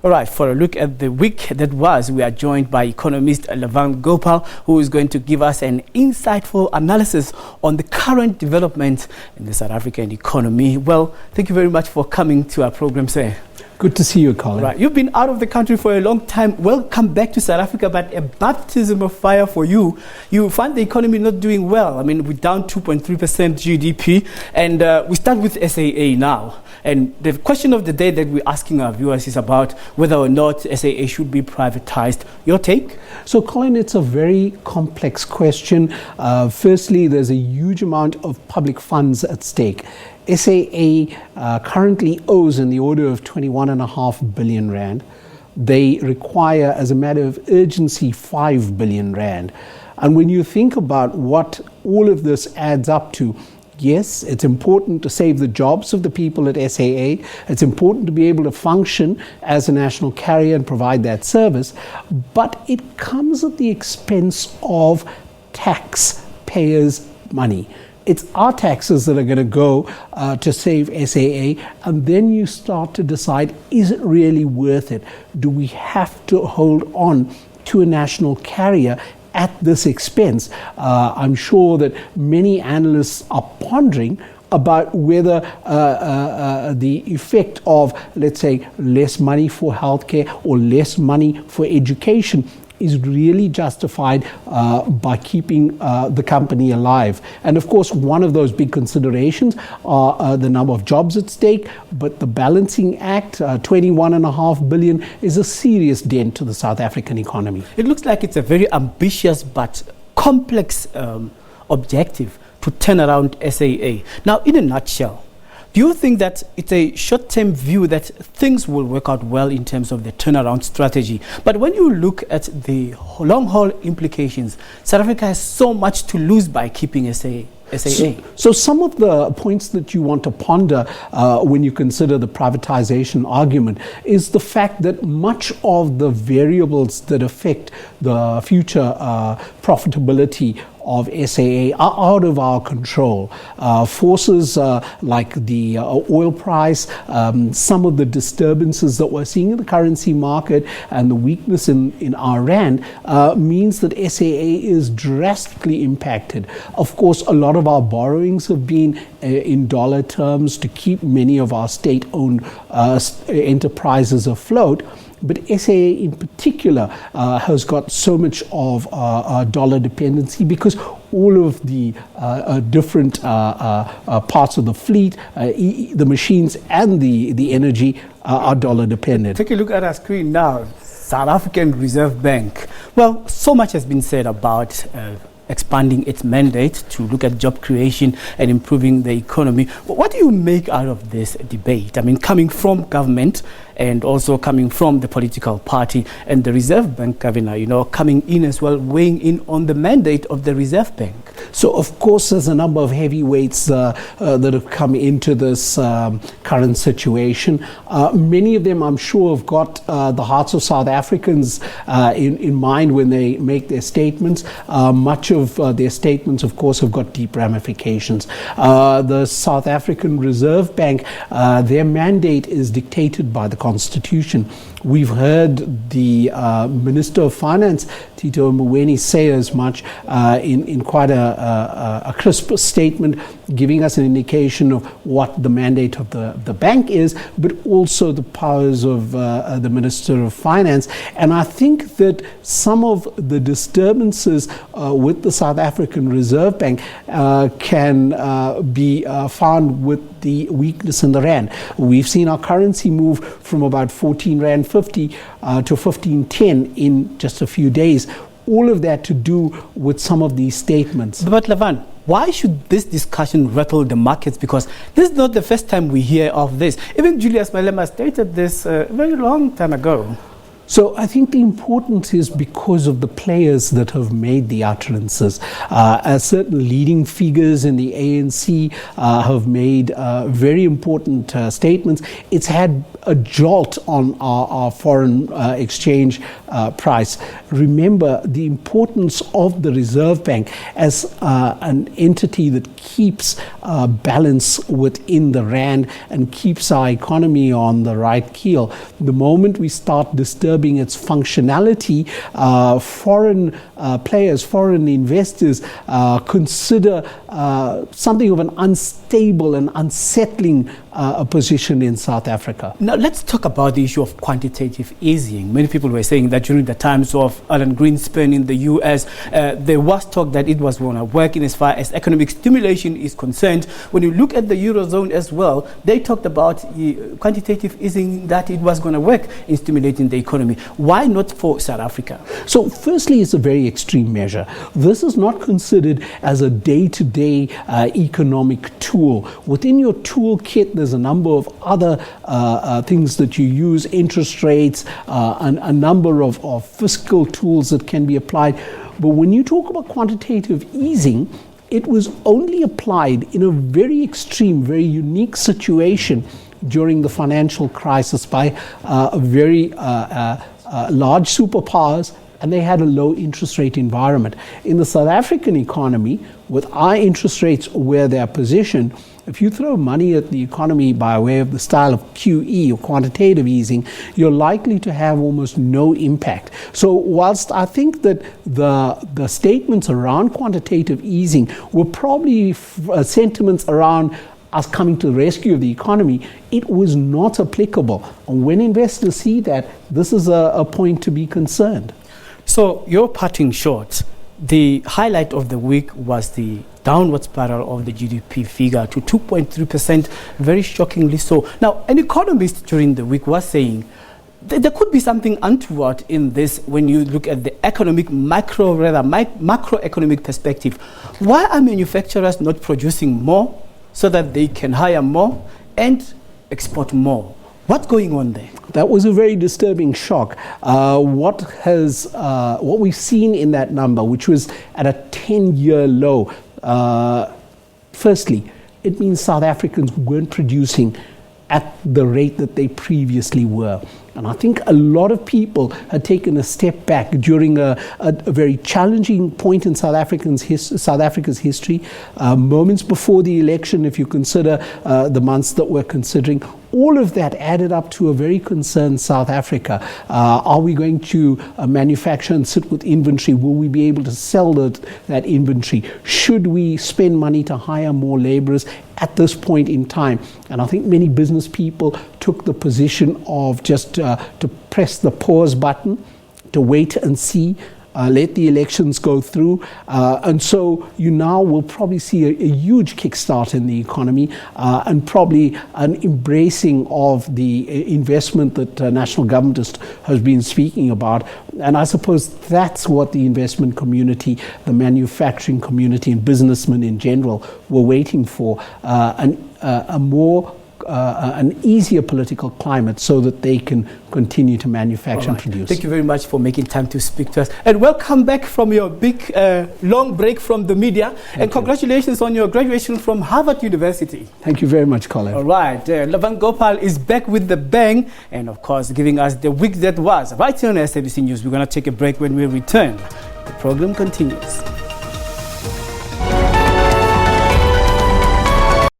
All right, for a look at the week that was, we are joined by Economist Lavan Gopaul, who is going to give us an insightful analysis on the current developments in the South African economy. Well, thank you very much for coming to our program, sir. Good to see you, Colin. Right. You've been out of the country for a long time. Welcome back to South Africa, but a baptism of fire for you. You find the economy not doing well. I mean, we're down 2.3% GDP, and we start with SAA now. And the question of the day that we're asking our viewers is about whether or not SAA should be privatized. Your take? So, Colin, it's a very complex question. Firstly, there's a huge amount of public funds at stake. SAA currently owes in the order of 21.5 billion rand. They require, as a matter of urgency, 5 billion rand. And when you think about what all of this adds up to, yes, it's important to save the jobs of the people at SAA. It's important to be able to function as a national carrier and provide that service. But it comes at the expense of taxpayers' money. It's our taxes that are going to go to save SAA, and then you start to decide, is it really worth it? Do we have to hold on to a national carrier at this expense? I'm sure that many analysts are pondering about whether the effect of, let's say, less money for healthcare or less money for education is really justified by keeping the company alive. And of course, one of those big considerations are the number of jobs at stake, but the balancing act, 21.5 billion, is a serious dent to the South African economy. It looks like it's a very ambitious but complex objective to turn around SAA. Now, in a nutshell, do you think that it's a short-term view that things will work out well in terms of the turnaround strategy? But when you look at the long-haul implications, South Africa has so much to lose by keeping SAA. So some of the points that you want to ponder when you consider the privatization argument is the fact that much of the variables that affect the future profitability of SAA are out of our control. Forces like the oil price, some of the disturbances that we're seeing in the currency market and the weakness in our rand means that SAA is drastically impacted. Of course, a lot of our borrowings have been in dollar terms to keep many of our state-owned enterprises afloat. But SAA in particular has got so much of dollar dependency because all of the different parts of the fleet, the machines and the energy are dollar dependent. Take a look at our screen now. South African Reserve Bank. Well, so much has been said about expanding its mandate to look at job creation and improving the economy. What do you make out of this debate? I mean, coming from government and also coming from the political party and the Reserve Bank governor, coming in as well, weighing in on the mandate of the Reserve Bank. So, of course, there's a number of heavyweights that have come into this current situation. Many of them, I'm sure, have got the hearts of South Africans in mind when they make their statements. Much of their statements, of course, have got deep ramifications. The South African Reserve Bank, their mandate is dictated by the Constitution. We've heard the Minister of Finance, Tito Mboweni, say as much in quite a crisp statement, giving us an indication of what the mandate of the bank is, but also the powers of the Minister of Finance. And I think that some of the disturbances with the South African Reserve Bank can be found with the weakness in the rand. We've seen our currency move from about 14 rand 50 to 15.10 in just a few days. All of that to do with some of these statements. But Lavan, why should this discussion rattle the markets? Because this is not the first time we hear of this. Even Julius Malema stated this a very long time ago. So I think the importance is because of the players that have made the utterances. Certain leading figures in the ANC have made very important statements. It's had a jolt on our foreign exchange price. Remember the importance of the Reserve Bank as an entity that keeps balance within the rand and keeps our economy on the right keel. The moment we start disturbing its functionality, foreign players, foreign investors consider something of an unstable and unsettling position in South Africa. Now let's talk about the issue of quantitative easing. Many people were saying that during the times of Alan Greenspan in the US, there was talk that it was going to work in as far as economic stimulation is concerned. When you look at the Eurozone as well, they talked about quantitative easing, that it was going to work in stimulating the economy. Why not for South Africa? So firstly, it's a very extreme measure. This is not considered as a day-to-day economic tool. Within your toolkit, there's a number of other things that you use, interest rates, a number of fiscal tools that can be applied. But when you talk about quantitative easing, it was only applied in a very extreme, very unique situation during the financial crisis by a very large superpowers, and they had a low interest rate environment. In the South African economy, with our interest rates where they are positioned, if you throw money at the economy by way of the style of QE or quantitative easing, you're likely to have almost no impact. So whilst I think that the statements around quantitative easing were probably sentiments around us coming to the rescue of the economy, it was not applicable. And when investors see that, this is a point to be concerned. So you're parting short. The highlight of the week was the downward spiral of the GDP figure to 2.3%, very shockingly so. Now, an economist during the week was saying there could be something untoward in this when you look at the macroeconomic perspective. Why are manufacturers not producing more so that they can hire more and export more? What's going on there? That was a very disturbing shock. What we've seen in that number, which was at a 10-year low, firstly, it means South Africans weren't producing at the rate that they previously were. And I think a lot of people had taken a step back during a very challenging point in South Africa's history. Moments before the election, if you consider the months that we're considering, all of that added up to a very concerned South Africa. Are we going to manufacture and sit with inventory? Will we be able to sell that inventory? Should we spend money to hire more laborers at this point in time? And I think many business people took the position of just to press the pause button, to wait and see, let the elections go through. And so you now will probably see a huge kickstart in the economy and probably an embracing of the investment that national government has been speaking about. And I suppose that's what the investment community, the manufacturing community and businessmen in general were waiting for, an easier political climate so that they can continue to manufacture and produce. Thank you very much for making time to speak to us. And welcome back from your big, long break from the media. And congratulations on your graduation from Harvard University. Thank you very much, Colin. All right. Lavan Gopaul is back with the bang and, of course, giving us the week that was. Right here on SABC News, we're going to take a break. When we return, the program continues.